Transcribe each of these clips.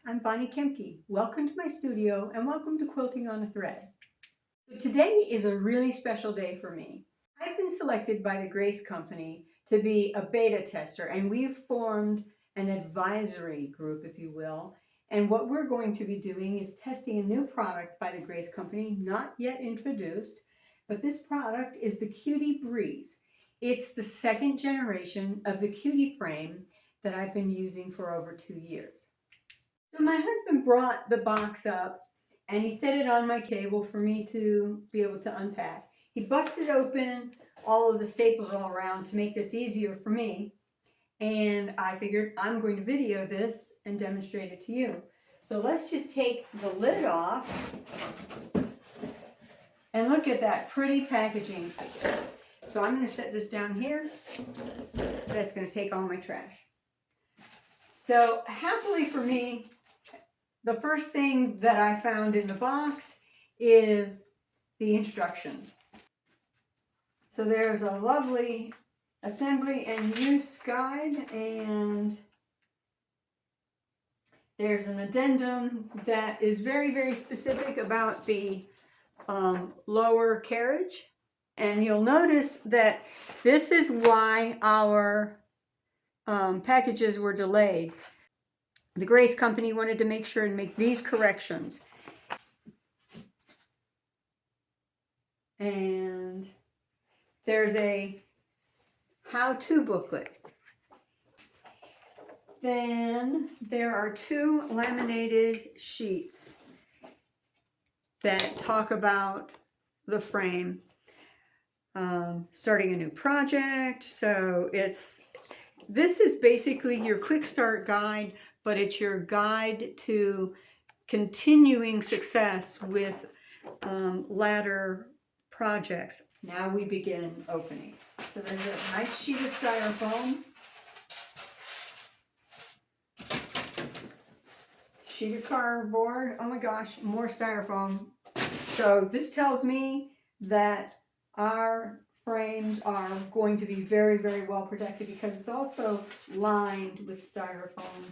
I'm Bonnie Kemke. Welcome to my studio and welcome to Quilting on a Thread. So today is a really special day for me. I've been selected by the Grace Company to be a beta tester, and we've formed an advisory group, if you will. And what we're going to be doing is testing a new product by the Grace Company, not yet introduced, but this product is the Cutie Breeze. It's the second generation of the Cutie frame that I've been using for over 2 years. So my husband brought the box up and he set it on my table for me to be able to unpack. He busted open all of the staples all around to make this easier for me. And I figured I'm going to video this and demonstrate it to you. So let's just take the lid off and look at that pretty packaging. So I'm going to set this down here. That's going to take all my trash. So happily for me, the first thing that I found in the box is the instructions. So there's a lovely assembly and use guide, and there's an addendum that is very, very specific about the lower carriage. And you'll notice that this is why our packages were delayed. The Grace Company wanted to make sure and make these corrections. And there's a how-to booklet. Then there are 2 laminated sheets that talk about the frame, starting a new project. So this is basically your quick start guide, but it's your guide to continuing success with ladder projects. Now we begin opening. So there's a nice sheet of styrofoam, sheet of cardboard. Oh my gosh, more styrofoam. So this tells me that our frames are going to be very, very well protected because it's also lined with styrofoam.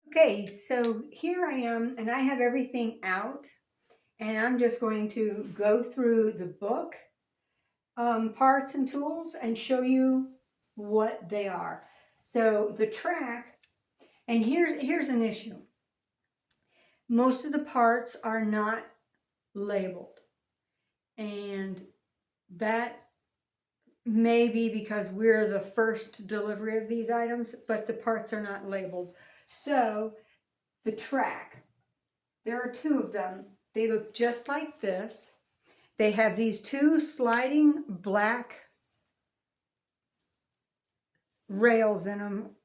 Okay, so here I am, and I have everything out, and I'm just going to go through the book parts and tools and show you what they are. So the track, and here's an issue. Most of the parts are not labeled, and that may be because we're the first delivery of these items, but the parts are not labeled. So the track, there are 2 of them. They look just like this. They have these 2 sliding black rails in them.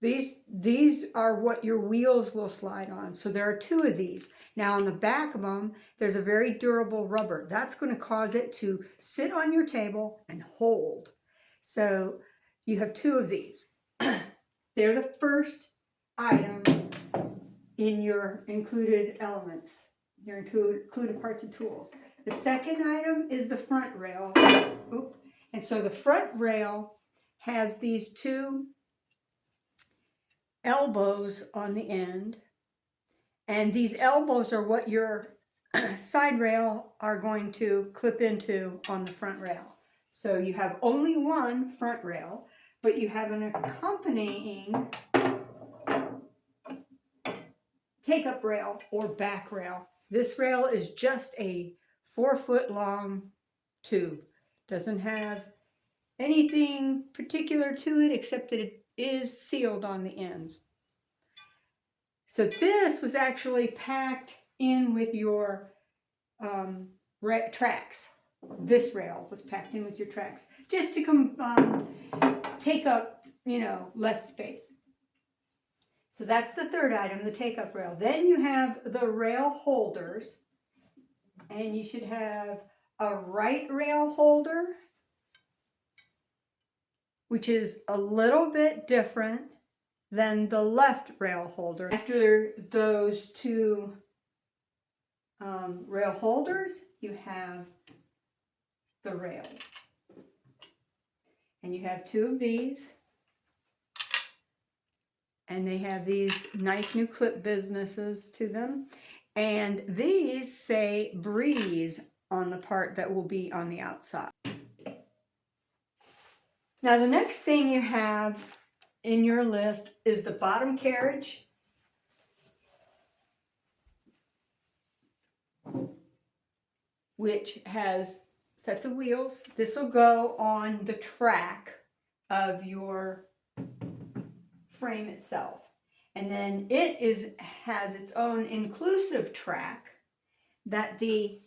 These are what your wheels will slide on. So there are 2 of these. Now on the back of them, there's a very durable rubber. That's going to cause it to sit on your table and hold. So you have 2 of these. They're the first item in your included elements, your included parts and tools. The second item is the front rail. Oop. And so the front rail has these 2 elbows on the end, and these elbows are what your side rail are going to clip into on the front rail. So you have only one front rail, but you have an accompanying take-up rail or back rail. This rail is just a 4-foot long tube. Doesn't have anything particular to it except that it is sealed on the ends. So this was actually packed in with your tracks. This rail was packed in with your tracks just to take up, less space. So that's the third item, the take-up rail. Then you have the rail holders, and you should have a right rail holder, which is a little bit different than the left rail holder. After those 2 rail holders, you have the rails. And you have 2 of these. And they have these nice new clip businesses to them. And these say Breeze on the part that will be on the outside. Now the next thing you have in your list is the bottom carriage. Which has sets of wheels. This will go on the track of your frame itself. And then it has its own inclusive track that the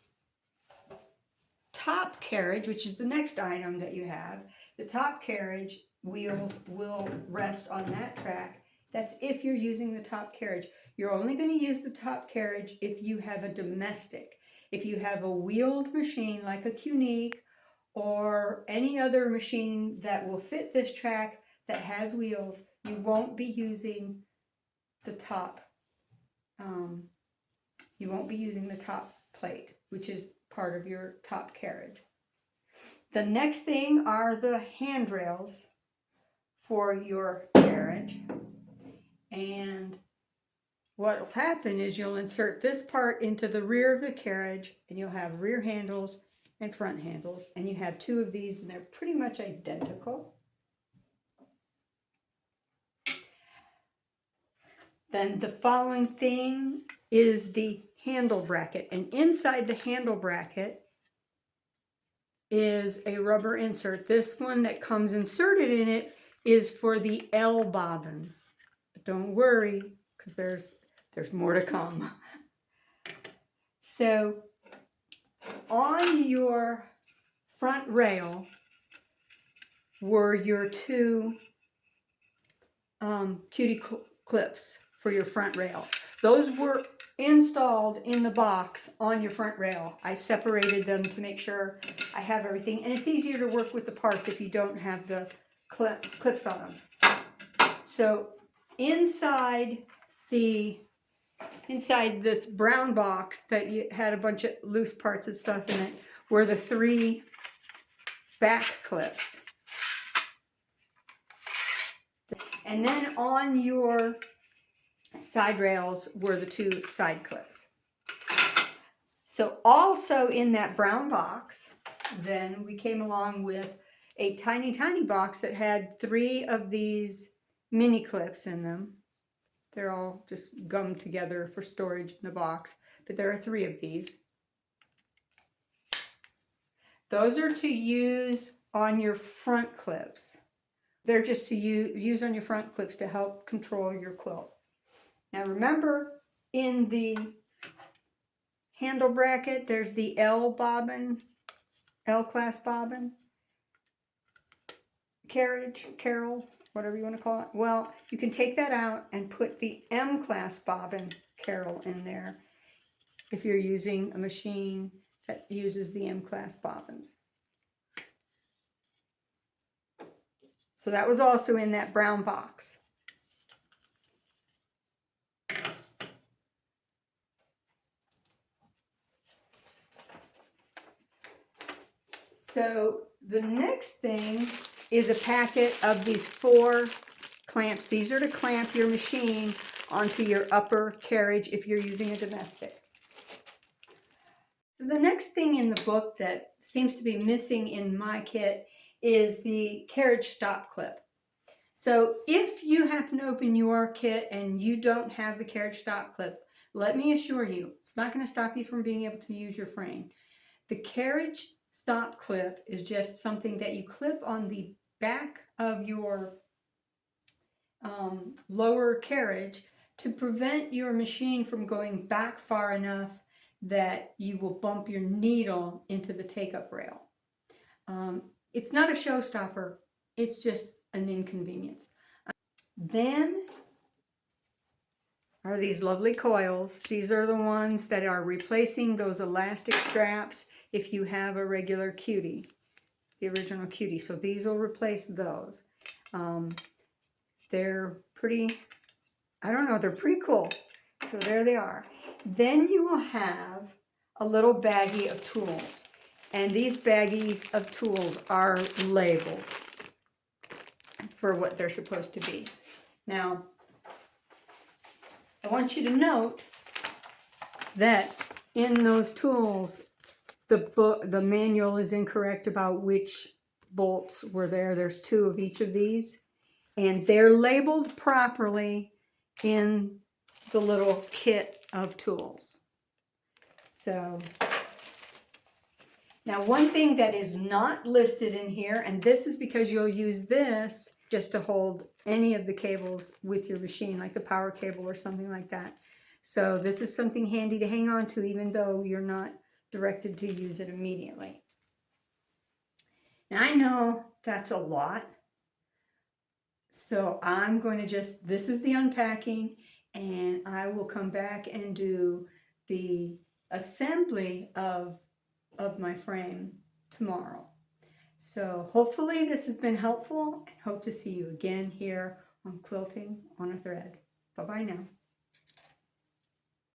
top carriage, which is the next item that you have, the top carriage wheels will rest on that track. That's if you're using the top carriage. You're only going to use the top carriage if you have a domestic. If you have a wheeled machine like a Cutie or any other machine that will fit this track that has wheels, you won't be using the top. You won't be using the top plate, which is part of your top carriage. The next thing are the handrails for your carriage. And what will happen is you'll insert this part into the rear of the carriage, and you'll have rear handles and front handles. And you have two of these, and they're pretty much identical. Then the following thing is the handle bracket. And inside the handle bracket is a rubber insert. This one that comes inserted in it is for the L bobbins. But don't worry, because there's more to come. So on your front rail were your two Cutie clips for your front rail. Those were installed in the box on your front rail. I separated them to make sure I have everything, and it's easier to work with the parts if you don't have the clips on them. So inside this brown box that you had a bunch of loose parts and stuff in it were the three back clips. And then on your side rails were the two side clips. So also in that brown box, then we came along with a tiny, tiny box that had three of these mini clips in them. They're all just gummed together for storage in the box, but there are three of these. Those are to use on your front clips. They're just to use on your front clips to help control your quilt. Now remember, in the handle bracket, there's the L bobbin, L-class bobbin, carol, whatever you want to call it. Well, you can take that out and put the M-class bobbin carol in there if you're using a machine that uses the M-class bobbins. So that was also in that brown box. So the next thing is a packet of these 4 clamps. These are to clamp your machine onto your upper carriage if you're using a domestic. So the next thing in the book that seems to be missing in my kit is the carriage stop clip. So if you happen to open your kit and you don't have the carriage stop clip, let me assure you, it's not going to stop you from being able to use your frame. The carriage stop clip is just something that you clip on the back of your lower carriage to prevent your machine from going back far enough that you will bump your needle into the take-up rail. It's not a showstopper, it's just an inconvenience. Then are these lovely coils. These are the ones that are replacing those elastic straps if you have a regular Cutie, the original Cutie. So these will replace those. They're pretty, I don't know, they're pretty cool. So there they are. Then you will have a little baggie of tools. And these baggies of tools are labeled for what they're supposed to be. Now, want you to note that in those tools, the manual is incorrect about which bolts were there. There's 2 of each of these, and they're labeled properly in the little kit of tools. So now one thing that is not listed in here, and this is because you'll use this just to hold any of the cables with your machine, like the power cable or something like that. So this is something handy to hang on to even though you're not directed to use it immediately. Now I know that's a lot, so I'm going to just, this is the unpacking, and I will come back and do the assembly of my frame tomorrow. So hopefully this has been helpful, and hope to see you again here on Quilting on a Thread. Bye-bye now.